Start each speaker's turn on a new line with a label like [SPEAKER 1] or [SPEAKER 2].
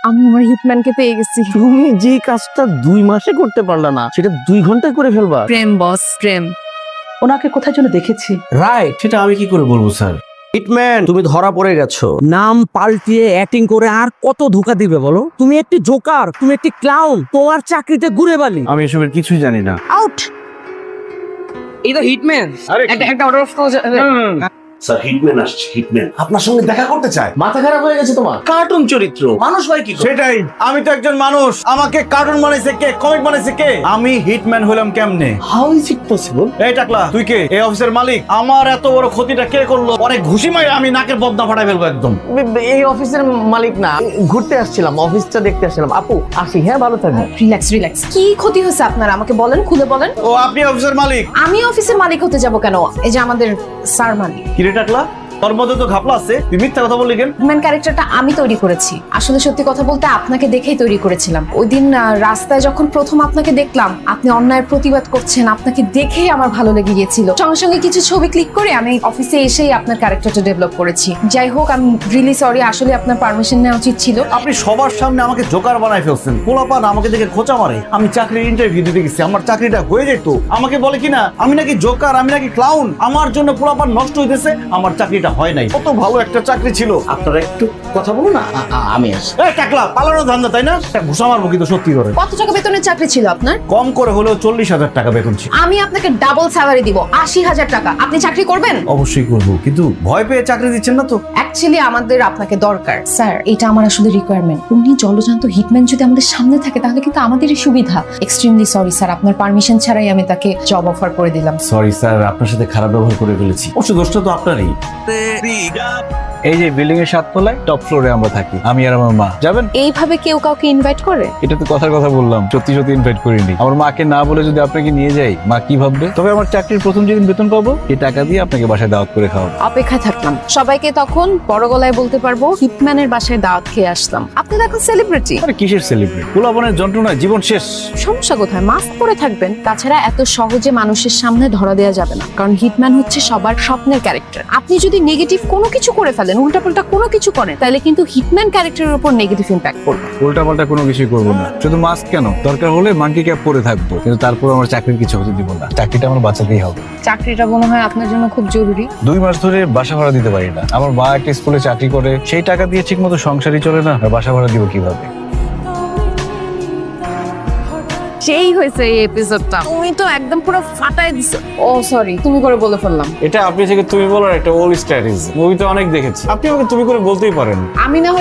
[SPEAKER 1] আমি আমার হিটম্যানকে পেয়ে গেছি।
[SPEAKER 2] তুমি যে কাজটা 2 মাসে করতে পারলা না সেটা 2 ঘন্টায় করে ফেলবা।
[SPEAKER 1] প্রেম বস, প্রেম।
[SPEAKER 3] ওনাকে কোথায় যেন দেখেছি।
[SPEAKER 2] রাইট, সেটা আমি কি করে বলবো স্যার। হিটম্যান, তুমি ধরা পড়ে গেছো। নাম পাল্টিয়ে অ্যাক্টিং করে আর কত ধোকা দিবে বলো? তুমি একটি জোকার, তুমি একটি ক্লাউন, তোমার চাকরিতে ঘুরে বালি। আমি এসবের কিছুই জানি না।
[SPEAKER 1] আউট।
[SPEAKER 4] এই তো হিটম্যান। একটা অর্ডার অফ
[SPEAKER 5] স্যার হিটম্যান আসছে, হিটম্যান
[SPEAKER 2] আপনার সঙ্গে দেখা করতে চায়। মাথা খারাপ হয়ে গেছে তোমার? কার্টুন চরিত্র, মানুষ হয় কি করে?
[SPEAKER 6] সেটাই, আমি তো একজন মানুষ। আমাকে কার্টুন বানাইছে কে, কমিক বানাইছে কে? আমি হিটম্যান হলাম কেমনে?
[SPEAKER 2] How is it possible?
[SPEAKER 6] এই টাকলা, তুই কে? এই অফিসের মালিক? আমার এত বড় ক্ষতিটা কে করলো? অনেক ঘুষি মারে আমি নাকের বদনা ফাটাই ফেলবো একদম।
[SPEAKER 2] এই অফিসের মালিক না, ঘুরতে আসছিলাম, অফিসটা দেখতে আসছিলাম। আপু আসি, হ্যাঁ ভালো থাকবেন।
[SPEAKER 1] Relax relax. কি ক্ষতি হয়েছে আপনার আমাকে বলেন, খুলে বলেন।
[SPEAKER 6] ও আপনি অফিসের মালিক?
[SPEAKER 1] আমি অফিসের মালিক হতে যাব কেন? এই যে আমাদের স্যার মালিক।
[SPEAKER 6] কিরে টাকলা, তোর মধ্যে তো ঘাপলা আছে, তুই মিথ্যা কথা বললি কেন?
[SPEAKER 1] হিটম্যান ক্যারেক্টারটা আমি তৈরি করেছি। আসলে সত্যি কথা বলতে আপনাকে দেখেই তৈরি করেছিলাম। ওই দিন রাস্তায় যখন প্রথম আপনাকে দেখলাম, আপনি অন্যায়ের প্রতিবাদ করছেন, আপনাকে দেখেই আমার ভালো লেগে গিয়েছিল। সঙ্গে সঙ্গে কিছু ছবি ক্লিক করে আমি অফিসে এসেই আপনার ক্যারেক্টারটা ডেভেলপ করেছি। যাই হোক, আমি রিয়েলি সরি, আসলে আপনার পারমিশন নেওয়া উচিত ছিল।
[SPEAKER 6] আপনি সবার সামনে আমাকে জোকার বানায় ফেলছেন। পোলাপান আমাকে দেখে খোঁচা মারে। আমি চাকরির ইন্টারভিউ দিতে গেছি, আমার চাকরিটা হয়ে যেত। আমাকে বলে কিনা আমি নাকি জোকার, আমি নাকি ক্লাউন, আমার জন্য পোলাপান নষ্ট হইতেছে। আমার চাকরিটা হয় নাই। কত ভালো একটা চাকরি ছিল।
[SPEAKER 2] আপনারা একটু কথা বলুন না, আমি আসি।
[SPEAKER 6] এই টাকলা, পালানো ধান্দা তাই না? ঘুষা মারবো কিন্তু সত্যি করে।
[SPEAKER 1] কত টাকা বেতনের চাকরি ছিল আপনার?
[SPEAKER 6] কম করে হলেও 40,000 টাকা বেতন ছিল।
[SPEAKER 1] আমি আপনাকে ডাবল স্যালারি দিব, 80,000 টাকা। আপনি চাকরি করবেন?
[SPEAKER 6] অবশ্যই করবো, কিন্তু ভয় পেয়ে চাকরি দিচ্ছেন না তো?
[SPEAKER 1] অ্যাকচুয়ালি আমাদের আপনাকে দরকার স্যার, এটা আমার আসলে রিকোয়ারমেন্ট। উনি জলজান্ত হিটম্যান যদি আমাদের সামনে থাকে তাহলে কিন্তু আমাদেরই সুবিধা। এক্সট্রিমলি সরি স্যার, আপনার পারমিশন ছাড়াই আমি তাকে জব অফার করে দিলাম।
[SPEAKER 6] সরি স্যার, আপনার সাথে খারাপ ব্যবহার করে ফেলেছি। অবশ্য দোষটা তো আপনারই।
[SPEAKER 7] এই যে বিল্ডিং এর 7 তলায় টপ ফ্লোরে আমরা থাকি, আমি আর আমার মা। যাবেন?
[SPEAKER 1] এইভাবে কেউ কাউকে ইনভাইট করে?
[SPEAKER 7] এটা তো কথার কথা বললাম, সত্যি সত্যি ইনভাইট করিনি। আমার মাকে না বলে যদি আপনাকে নিয়ে যাই, মা কি ভাববে? তবে আমার চাকরির প্রথম যেদিন বেতন পাবো, এই টাকা দিয়ে আপনাকে বাসায় দাওয়াত করে খাওয়াবো।
[SPEAKER 1] অপেক্ষায় থাকলাম, সবাইকে তখন বড় গলায় বলতে পারবো হিটম্যানের বাসায় দাওয়াত খেয়ে আসলাম। আপনি তো এখন সেলিব্রিটি।
[SPEAKER 7] আরে কিসের সেলিব্রিটি? পোলাপনের যন্ত্রণায় জীবন শেষ।
[SPEAKER 1] সমস্যা কোথায়? মাস্ক পরে থাকবেন। তাছাড়া এত সহজে মানুষের সামনে ধরা দেওয়া যাবে না, কারণ হিটম্যান হচ্ছে সবার স্বপ্নের ক্যারেক্টার। আপনি যদি নেগেটিভ কোনো কিছু করে ফেলেন, উল্টাপাল্টা কোনো কিছু করেন, তাহলে কিন্তু হিটম্যান ক্যারেক্টারের উপর নেগেটিভ ইম্প্যাক্ট পড়বে।
[SPEAKER 7] উল্টাপাল্টা কোনো কিছুই করবো না, শুধু মাস্ক কেন, দরকার হলে মাঙ্কি ক্যাপ পরে থাকবো, কিন্তু তারপর আমার চাকরির কিছু হতে দিব না। চাকরিটা আমার বাঁচাতেই হবে।
[SPEAKER 1] চাকরিটা মনে হয় আপনার জন্য খুব জরুরি।
[SPEAKER 7] 2 মাস ধরে বাসা ভাড়া দিতে পারি না। আমার মা একটা স্কুলে চাকরি করে, সেই টাকা দিয়ে ঠিক মতো সংসারই চলে না, আর বাসা ভাড়া দিব কিভাবে?
[SPEAKER 1] সেই হয়েছে এই এপিসোডটা। তুমি তো একদম পুরো ফাটায় দিছো। ও সরি, তুমি করে বলে ফেললাম।
[SPEAKER 7] এটা আপনি থেকে তুমি বলার একটা ওল্ড স্ট্র্যাটেজি, মুভিতে অনেক দেখেছি। আপনি আমাকে তুমি করে বলতেই পারেন।
[SPEAKER 1] আমি না হয়